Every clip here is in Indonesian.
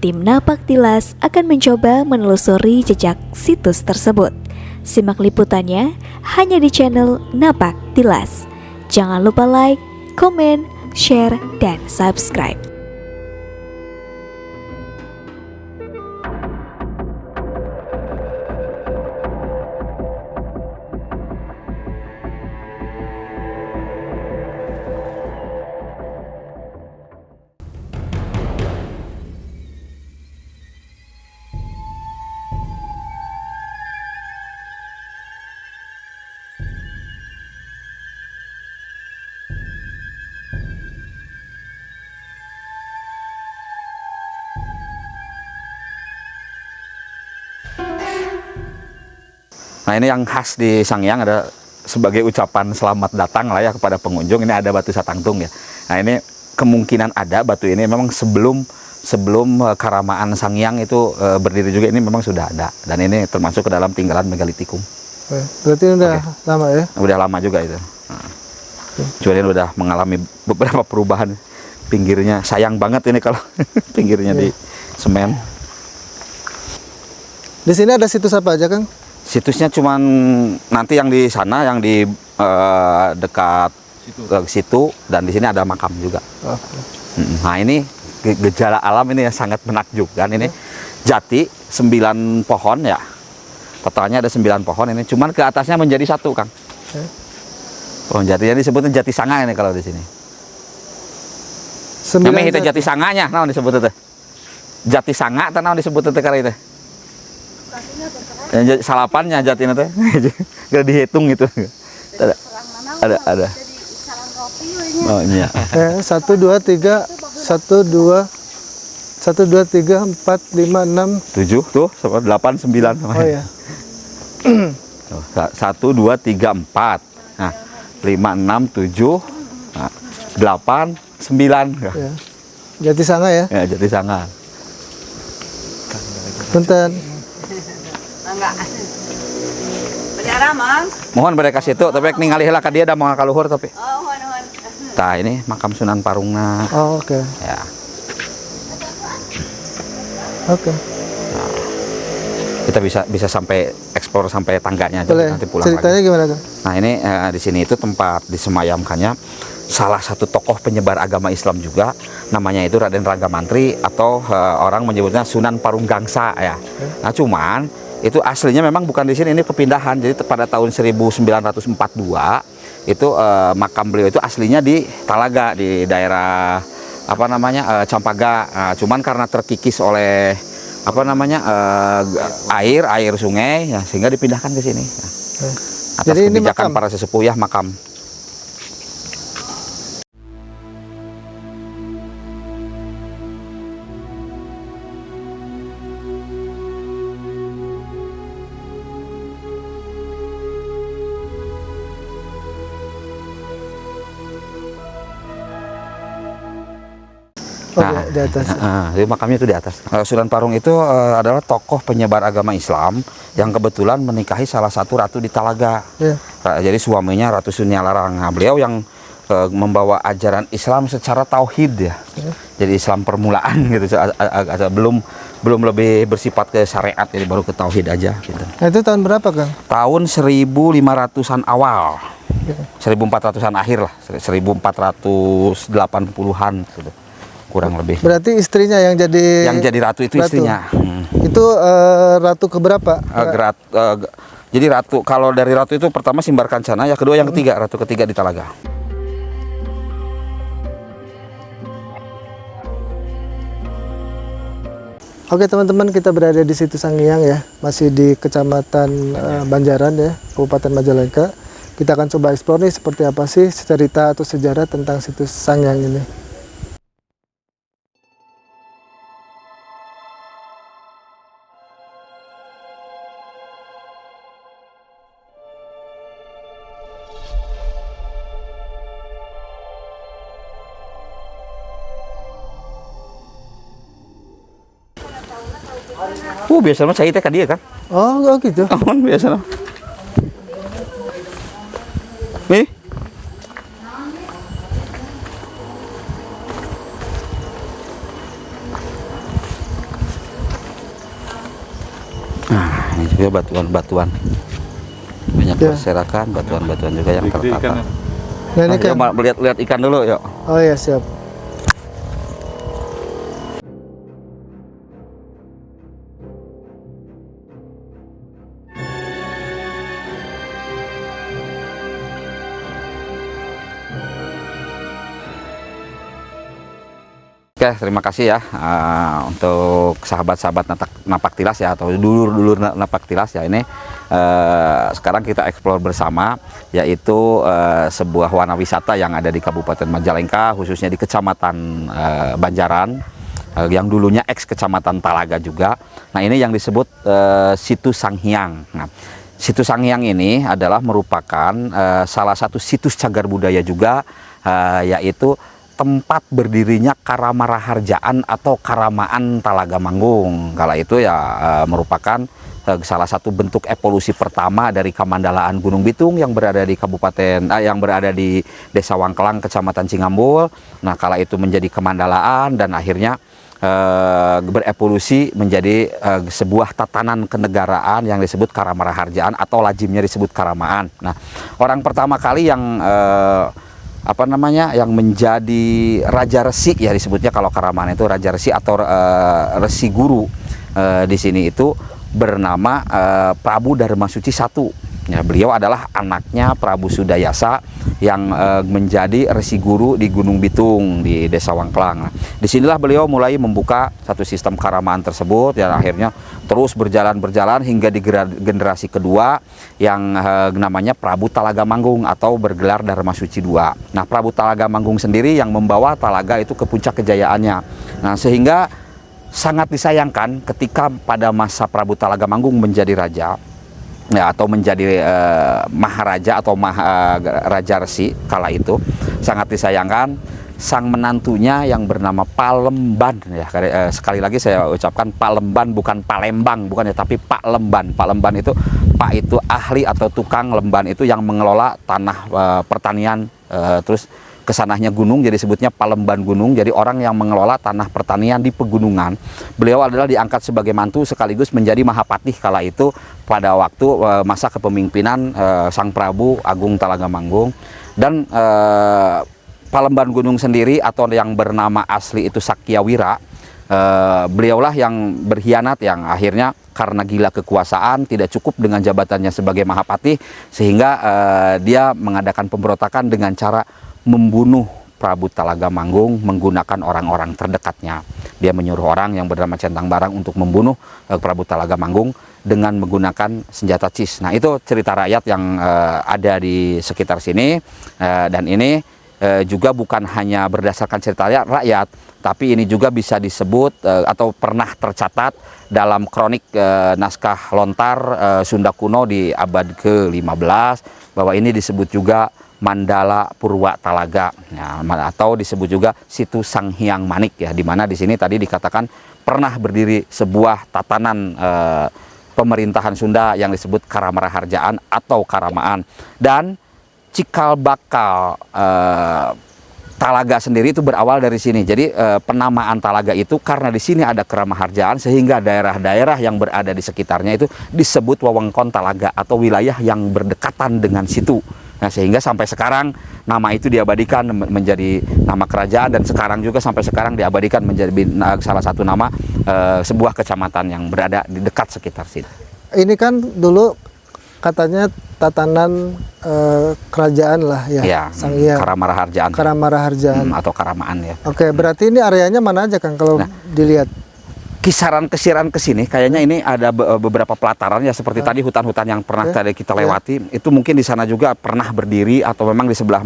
Tim Napak Tilas akan mencoba menelusuri jejak situs tersebut. Simak liputannya hanya di channel Napak Tilas. Jangan lupa like, komen, share, dan subscribe. Nah, ini yang khas di Sangiang ada sebagai ucapan selamat datang lah ya kepada pengunjung. Ini ada batu satangtung ya. Nah, ini kemungkinan ada batu ini memang sebelum Karamaan Sangiang itu berdiri juga, ini memang sudah ada. Dan ini termasuk ke dalam tinggalan megalitikum. Berarti udah lama ya? Udah lama juga itu. Nah, cuma ini udah mengalami beberapa perubahan. Pinggirnya sayang banget ini kalau pinggirnya di semen. Di sini ada situs apa aja, Kang? Situsnya cuman nanti yang di sana, yang di dekat situ, dan di sini ada makam juga. Nah, ini gejala alam ini yang sangat menakjubkan. Ini jati 9 pohon ya, totalnya ada 9 pohon ini. Cuman ke atasnya menjadi 1, Kang. Pohon jatinya disebutnya jati sanga ini kalau di sini. Namanya itu jati sanganya, nah disebut itu. Jati sanga, tanah disebut itu karena itu. Yang salapannya jati itu, gak dihitung gitu. Ada. Oh iya. 1, 2, 3, 1, 2, 3, 4, 5, 6, 7 tuh, 8, 9. Oh ya. 1, 2, 3, 4. Nah, 5, 6, 7, nah, 8, 9. Ya. Jati sanga ya? Ya, jati sanga. Punten. Enggak. Penjara, Mang. Mohon mereka situ, tapi ningali heula ka dia da moal kaluhur tapi. Oh, mohon. Tah, ini makam Sunan Parungna. Oh, oke. Ya. Oke. Kita bisa sampai eksplor sampai tangganya aja, Boleh. nanti pulang Ceritanya lagi. gimana, Kang? Nah, ini di sini itu tempat disemayamkannya salah satu tokoh penyebar agama Islam juga, namanya itu Raden Rangamantri, atau orang menyebutnya Sunan Parunggangsa ya. Nah, cuman itu aslinya memang bukan di sini, ini kepindahan. Jadi pada tahun 1942 itu makam beliau itu aslinya di Talaga, di daerah apa namanya Campaga. Nah, cuman karena terkikis oleh apa namanya air sungai ya, sehingga dipindahkan ke sini. Nah, atas Jadi ini kebijakan makam? para sesepuh ya, makam. Oh, di atas. Jadi makamnya itu di atas. Sunan Parung itu adalah tokoh penyebar agama Islam yang kebetulan menikahi salah satu ratu di Talaga. Ya. Jadi suaminya Ratu Sunia Larang. Nah, beliau yang membawa ajaran Islam secara tauhid ya. Jadi Islam permulaan gitu. Belum lebih bersifat ke syariat, jadi baru ke tauhid aja gitu. Nah, itu tahun berapa, Kang? Tahun 1500-an awal. 1400-an akhir lah, 1480-an gitu. Kurang lebih. Berarti istrinya yang jadi ratu itu ratu. istrinya. Itu ratu keberapa? Jadi ratu, kalau dari ratu itu pertama Simbar Kancana, yang kedua yang ketiga, ratu ketiga di Talaga. Oke teman-teman, kita berada di situs Sangiang ya, masih di Kecamatan Banjaran ya, Kabupaten Majalengka. Kita akan coba eksplor nih seperti apa sih cerita atau sejarah tentang situs Sangiang ini. Biasanya saya teh ka dia kan. Oh gitu. Aman biasa. Nih. Ini juga batuan-batuan. Banyak Ya. berserakan, batuan-batuan juga yang tertata. Nah, ini kan. Coba lihat ikan dulu, yuk. Oh ya, siap. Oke, terima kasih ya untuk sahabat-sahabat Napak Tilas ya, atau dulur-dulur Napak Tilas ya. Ini sekarang kita eksplor bersama, yaitu sebuah warna wisata yang ada di Kabupaten Majalengka, khususnya di Kecamatan Banjaran, yang dulunya ex Kecamatan Talaga juga. Nah, ini yang disebut Situ Sanghyang. Nah, Situ Sanghyang ini adalah merupakan salah satu situs cagar budaya juga, yaitu tempat berdirinya Karamaraharjaan atau Karamaan Talaga Manggung. Kala itu ya merupakan salah satu bentuk evolusi pertama dari Kamandalaan Gunung Bitung yang berada di yang berada di Desa Wangkelang, Kecamatan Cingambul. Nah, kala itu menjadi Kamandalaan dan akhirnya berevolusi menjadi sebuah tatanan kenegaraan yang disebut Karamaraharjaan atau lazimnya disebut Karamaan. Nah, orang pertama kali yang yang menjadi Raja Resi ya disebutnya, kalau Karamaan itu Raja Resi atau Resi Guru di sini itu bernama Prabu Dharmasuci I. Ya, beliau adalah anaknya Prabu Sudayasa yang menjadi Resi Guru di Gunung Bitung di Desa Wangkelang. Nah, disinilah beliau mulai membuka satu sistem Karamaan tersebut yang akhirnya terus berjalan hingga di generasi kedua yang namanya Prabu Talaga Manggung atau bergelar Dharmasuci II. Nah, Prabu Talaga Manggung sendiri yang membawa Talaga itu ke puncak kejayaannya. Nah, sehingga sangat disayangkan ketika pada masa Prabu Talaga Manggung menjadi raja, ya, atau menjadi maharaja atau raja resi kala itu, sangat disayangkan sang menantunya yang bernama Palemban ya, sekali lagi saya ucapkan Palemban, bukan Palembang, bukan ya, tapi Pak Lemban. Pak Lemban itu, Pak itu ahli atau tukang, Lemban itu yang mengelola tanah pertanian, terus kesanahnya gunung jadi sebutnya Palemban Gunung, jadi orang yang mengelola tanah pertanian di pegunungan. Beliau adalah diangkat sebagai mantu sekaligus menjadi Mahapatih kala itu pada waktu masa kepemimpinan Sang Prabu Agung Talaga Manggung. Dan Palemban Gunung sendiri atau yang bernama asli itu Sakyawira, beliaulah yang berkhianat, yang akhirnya karena gila kekuasaan tidak cukup dengan jabatannya sebagai Mahapatih, sehingga dia mengadakan pemberontakan dengan cara membunuh Prabu Talaga Manggung menggunakan orang-orang terdekatnya. Dia menyuruh orang yang bernama Centang Barang untuk membunuh Prabu Talaga Manggung dengan menggunakan senjata cis. Nah, itu cerita rakyat yang ada di sekitar sini, dan ini juga bukan hanya berdasarkan cerita rakyat, tapi ini juga bisa disebut atau pernah tercatat dalam kronik naskah lontar Sunda kuno di abad ke-15, bahwa ini disebut juga Mandala Purwa Talaga, ya, atau disebut juga Situ Sanghyang Manik ya, di mana di sini tadi dikatakan pernah berdiri sebuah tatanan pemerintahan Sunda yang disebut Karamaraharjaan atau Karamaan. Dan cikal bakal Talaga sendiri itu berawal dari sini. Jadi penamaan Talaga itu karena di sini ada Karamaraharjaan, sehingga daerah-daerah yang berada di sekitarnya itu disebut wewengkon Talaga atau wilayah yang berdekatan dengan situ. Nah, sehingga sampai sekarang nama itu diabadikan menjadi nama kerajaan, dan sekarang juga sampai sekarang diabadikan menjadi salah satu nama sebuah kecamatan yang berada di dekat sekitar situ. Ini kan dulu katanya tatanan kerajaan lah ya, Ya, Sanghyang. Karamaraharjaan. Karamaraharjaan. Atau Karamaan ya. Oke, berarti ini areanya mana aja Kang kalau dilihat? Kisaran kesiran ke sini kayaknya ini ada beberapa pelataran ya, seperti tadi hutan-hutan yang pernah tadi kita lewati, itu mungkin di sana juga pernah berdiri atau memang di sebelah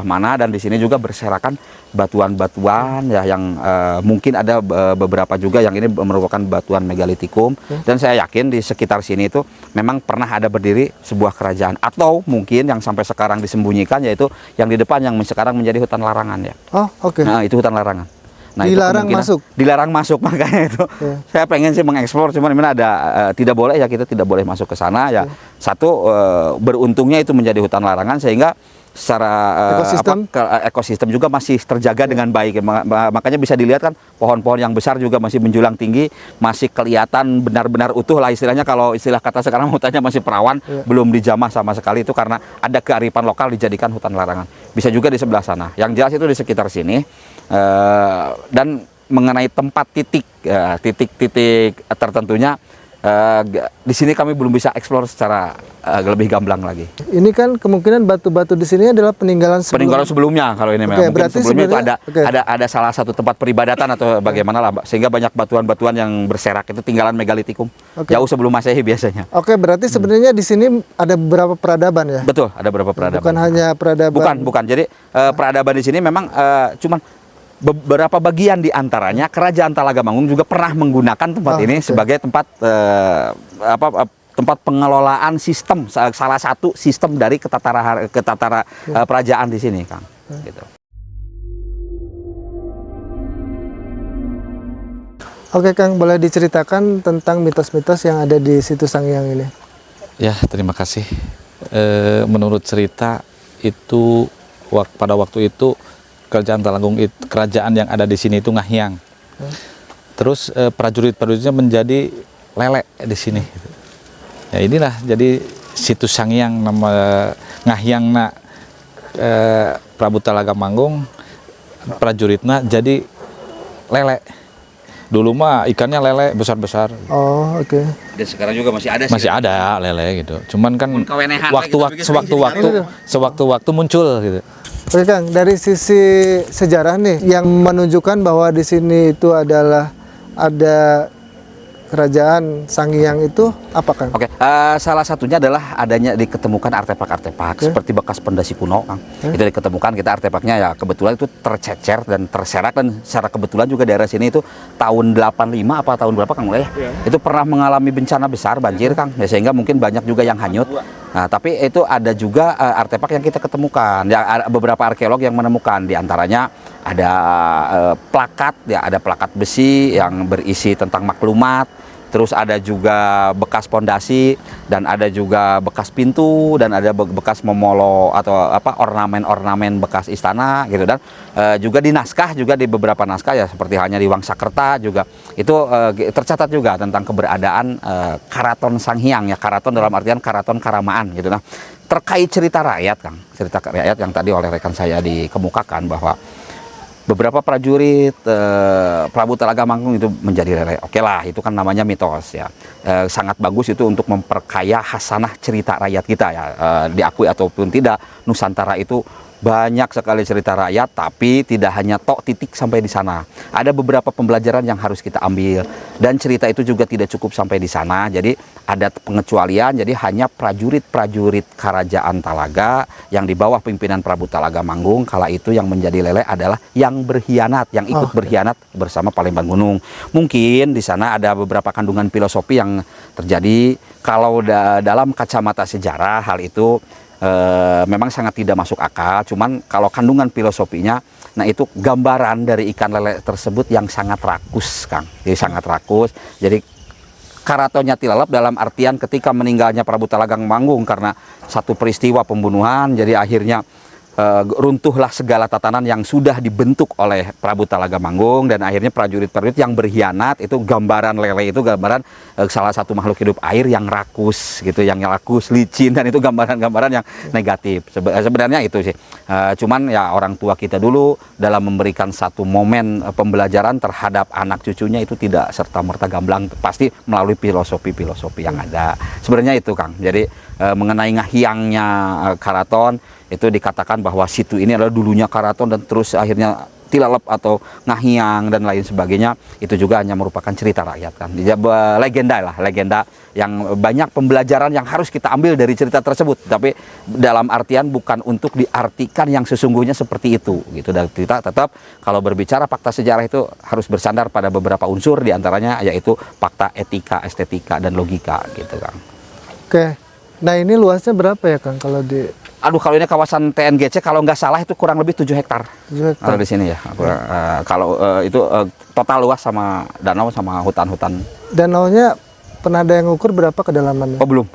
mana, dan di sini juga berserakan batuan-batuan ya, yang mungkin ada beberapa juga yang ini merupakan batuan megalitikum, dan saya yakin di sekitar sini itu memang pernah ada berdiri sebuah kerajaan, atau mungkin yang sampai sekarang disembunyikan yaitu yang di depan yang sekarang menjadi hutan larangan ya. Oh, oke. Nah, itu hutan larangan. Nah, dilarang masuk. Dilarang masuk, makanya itu saya pengen sih mengeksplor, cuman ini ada tidak boleh ya, kita tidak boleh masuk ke sana ya. Satu, beruntungnya itu menjadi hutan larangan, sehingga secara Ekosistem. ekosistem juga masih terjaga dengan baik. Makanya bisa dilihat kan pohon-pohon yang besar juga masih menjulang tinggi, masih kelihatan benar-benar utuh lah istilahnya. Kalau istilah kata sekarang hutannya masih perawan, belum dijamah sama sekali. Itu karena ada kearifan lokal dijadikan hutan larangan. Bisa juga di sebelah sana. Yang jelas itu di sekitar sini. Dan mengenai tempat titik-titik tertentunya, di sini kami belum bisa eksplor secara lebih gamblang lagi. Ini kan kemungkinan batu-batu di sini adalah peninggalan Sebelumnya kalau ini memang mungkin berarti sebelumnya itu sebenarnya- ada salah satu tempat peribadatan atau bagaimana lah, sehingga banyak batuan-batuan yang berserak itu tinggalan megalitikum jauh sebelum Masehi biasanya. Oke, berarti sebenarnya di sini ada beberapa peradaban ya? Betul, ada beberapa peradaban. Bukan hanya peradaban. Bukan. Jadi peradaban di sini memang cuman beberapa bagian di antaranya Kerajaan Talagamanggung juga pernah menggunakan tempat ini sebagai tempat tempat pengelolaan sistem, salah satu sistem dari ketatara kerajaan di sini, Kang. Gitu. Oke, Kang, boleh diceritakan tentang mitos-mitos yang ada di situs Sangiang ini? Ya, terima kasih. Menurut cerita itu pada waktu itu Kerajaan Temanggung, kerajaan yang ada di sini itu Ngahyang. Terus prajurit-prajuritnya menjadi lele di sini. Ya inilah jadi situs Sangiang, nama Ngahyangna Prabu Talagamanggung, prajuritnya jadi lele. Dulu mah ikannya lele besar-besar. Oh, oke. Dan sekarang juga masih ada sih. Masih ada lele gitu. Cuman kan Kawenehan sewaktu-waktu muncul gitu. Oke, Kang, dari sisi sejarah nih yang menunjukkan bahwa di sini itu adalah ada kerajaan Sangiang itu apa, Kang? Oke, salah satunya adalah adanya diketemukan artefak-artefak seperti bekas pondasi kuno, Kang. Itu diketemukan, kita artefaknya ya kebetulan itu tercecer dan terserak, dan secara kebetulan juga daerah sini itu tahun 85 apa tahun berapa, Kang, mulai itu pernah mengalami bencana besar banjir, Kang. Ya, sehingga mungkin banyak juga yang hanyut. Nah, tapi itu ada juga artefak yang kita ketemukan. Ya, beberapa arkeolog yang menemukan, di antaranya ada plakat, ya ada plakat besi yang berisi tentang maklumat. Terus ada juga bekas pondasi, dan ada juga bekas pintu, dan ada bekas memolo atau ornamen-ornamen bekas istana gitu. Dan juga di naskah, juga di beberapa naskah ya seperti halnya di Wangsakerta juga itu tercatat juga tentang keberadaan Karaton Sanghyang, ya karaton dalam artian karaton Karamaan gitu. Nah, terkait cerita rakyat, Kang, cerita rakyat yang tadi oleh rekan saya dikemukakan bahwa beberapa prajurit Prabu Talagamanggung itu menjadi lele. Oke lah, itu kan namanya mitos ya. Sangat bagus itu untuk memperkaya hasanah cerita rakyat kita ya. Diakui ataupun tidak, Nusantara itu banyak sekali cerita rakyat, tapi tidak hanya tok titik sampai di sana. Ada beberapa pembelajaran yang harus kita ambil, dan cerita itu juga tidak cukup sampai di sana. Jadi ada pengecualian, jadi hanya prajurit-prajurit Kerajaan Talaga yang di bawah pimpinan Prabu Talagamanggung kala itu yang menjadi lele adalah yang berkhianat, yang ikut berkhianat bersama Palembang Gunung. Mungkin di sana ada beberapa kandungan filosofi yang terjadi. Kalau dalam kacamata sejarah hal itu memang sangat tidak masuk akal. Cuman kalau kandungan filosofinya, nah itu gambaran dari ikan lele tersebut yang sangat rakus, Kang. Jadi sangat rakus. Jadi Karatonnya Tilalap dalam artian ketika meninggalnya Prabu Talagamanggung karena satu peristiwa pembunuhan, jadi akhirnya runtuhlah segala tatanan yang sudah dibentuk oleh Prabu Talagamanggung, dan akhirnya prajurit-prajurit yang berkhianat. Itu gambaran lele, itu gambaran salah satu makhluk hidup air yang rakus gitu, yang rakus, licin, dan itu gambaran-gambaran yang negatif. Sebenarnya itu sih. Cuman ya orang tua kita dulu dalam memberikan satu momen pembelajaran terhadap anak cucunya itu tidak serta-merta gamblang, pasti melalui filosofi-filosofi yang ada. Sebenarnya itu, Kang. Jadi mengenai Ngahyangnya Karaton, itu dikatakan bahwa situ ini adalah dulunya Karaton dan terus akhirnya Tilalap atau Ngahyang dan lain sebagainya. Itu juga hanya merupakan cerita rakyat, kan. Legenda yang banyak pembelajaran yang harus kita ambil dari cerita tersebut. Tapi dalam artian bukan untuk diartikan yang sesungguhnya seperti itu gitu. Dan kita tetap kalau berbicara fakta sejarah itu harus bersandar pada beberapa unsur, diantaranya yaitu fakta etika, estetika, dan logika gitu, Kang. Oke. Nah, ini luasnya berapa ya, Kang, kalau di... Kalau ini kawasan TNGC, kalau nggak salah itu kurang lebih 7 hektar. 7 hektar. Di sini ya. Kalau itu total luas sama danau sama hutan-hutan. Danaunya pernah ada yang ngukur berapa kedalamannya? Oh belum,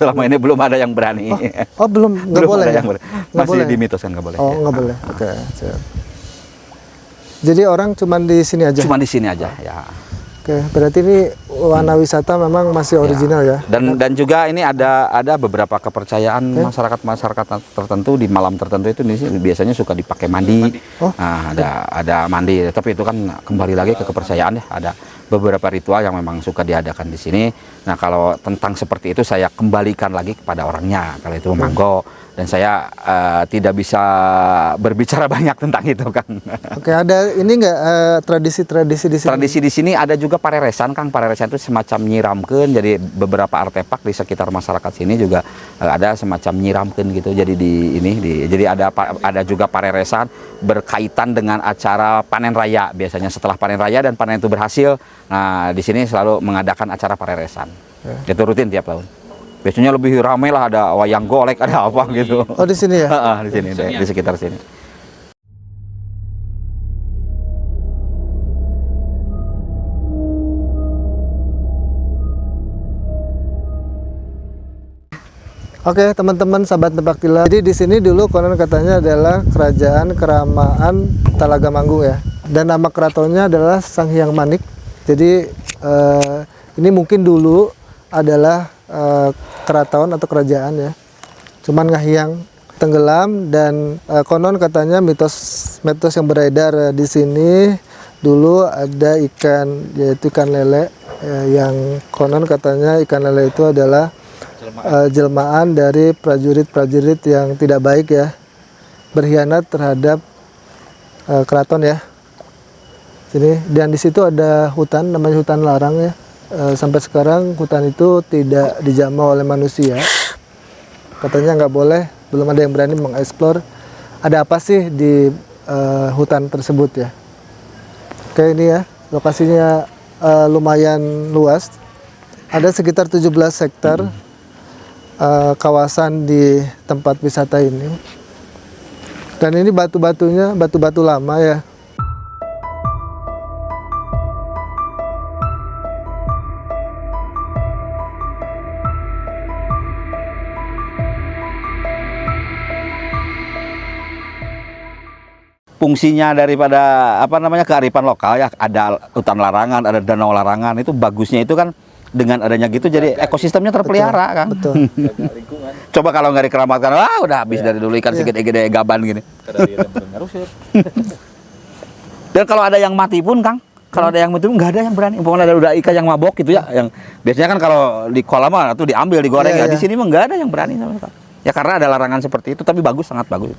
selama ini belum ada yang berani. Oh belum, nggak Belum boleh ada ya? yang berani. Nggak Masih boleh? di mitos kan nggak boleh. Oh Ya. nggak boleh, oke. Siap. Jadi orang cuman di sini aja? Cuma di sini aja ya. Oke, berarti ini warna wisata memang masih original ya? Dan juga ini ada beberapa kepercayaan masyarakat tertentu di malam tertentu itu di sini biasanya suka dipakai mandi. Oh. Nah, ada mandi, tapi itu kan kembali lagi ke kepercayaan ya. Ada beberapa ritual yang memang suka diadakan di sini. Nah, kalau tentang seperti itu saya kembalikan lagi kepada orangnya. Kalau itu monggo, dan saya tidak bisa berbicara banyak tentang itu kan. Oke, ada ini nggak tradisi-tradisi di sini? Tradisi di sini ada juga pareresan, Kang. Pareresan itu semacam nyiramkeun, jadi beberapa artefak di sekitar masyarakat sini juga ada semacam nyiramkeun gitu. Jadi jadi ada juga pareresan berkaitan dengan acara panen raya. Biasanya setelah panen raya dan panen itu berhasil, nah di sini selalu mengadakan acara pareresan. Itu rutin tiap tahun. Biasanya lebih ramai lah, ada wayang golek, ada apa gitu. Oh di sini ya? Di sini, di sekitar sini. Oke teman-teman sahabat Nebak Tilas. Jadi di sini dulu konon katanya adalah kerajaan Keramaan Talaga Manggung ya. Dan nama keratonnya adalah Sang Hyang Manik. Jadi ini mungkin dulu adalah keraton atau kerajaan ya. Cuman Ngahyang tenggelam dan konon katanya mitos yang beredar di sini dulu ada ikan, yaitu ikan lele yang konon katanya ikan lele itu adalah jelmaan dari prajurit-prajurit yang tidak baik ya, berkhianat terhadap keraton ya. Sini, dan di situ ada hutan namanya hutan larang ya. Sampai sekarang hutan itu tidak dijamah oleh manusia. Katanya nggak boleh, belum ada yang berani mengeksplor ada apa sih di hutan tersebut ya. Oke, ini ya lokasinya lumayan luas. Ada sekitar 17 hektar kawasan di tempat wisata ini. Dan ini batu-batunya batu-batu lama ya. Fungsinya daripada kearifan lokal ya, ada hutan larangan, ada danau larangan, itu bagusnya itu kan dengan adanya gitu jadi ekosistemnya terpelihara kan. Betul. Coba kalau nggak dikeramatkan, udah habis dari dulu ikan segede-gede gaban gini. Dan kalau ada yang mati pun Kang, kalau ada yang mati pun nggak ada yang berani. Pokoknya ada udah ikan yang mabok gitu ya, yang biasanya kan kalau di kolam tuh diambil digoreng ya. Di sini mah nggak ada yang berani sama sekali. Ya karena ada larangan seperti itu, tapi bagus, sangat bagus.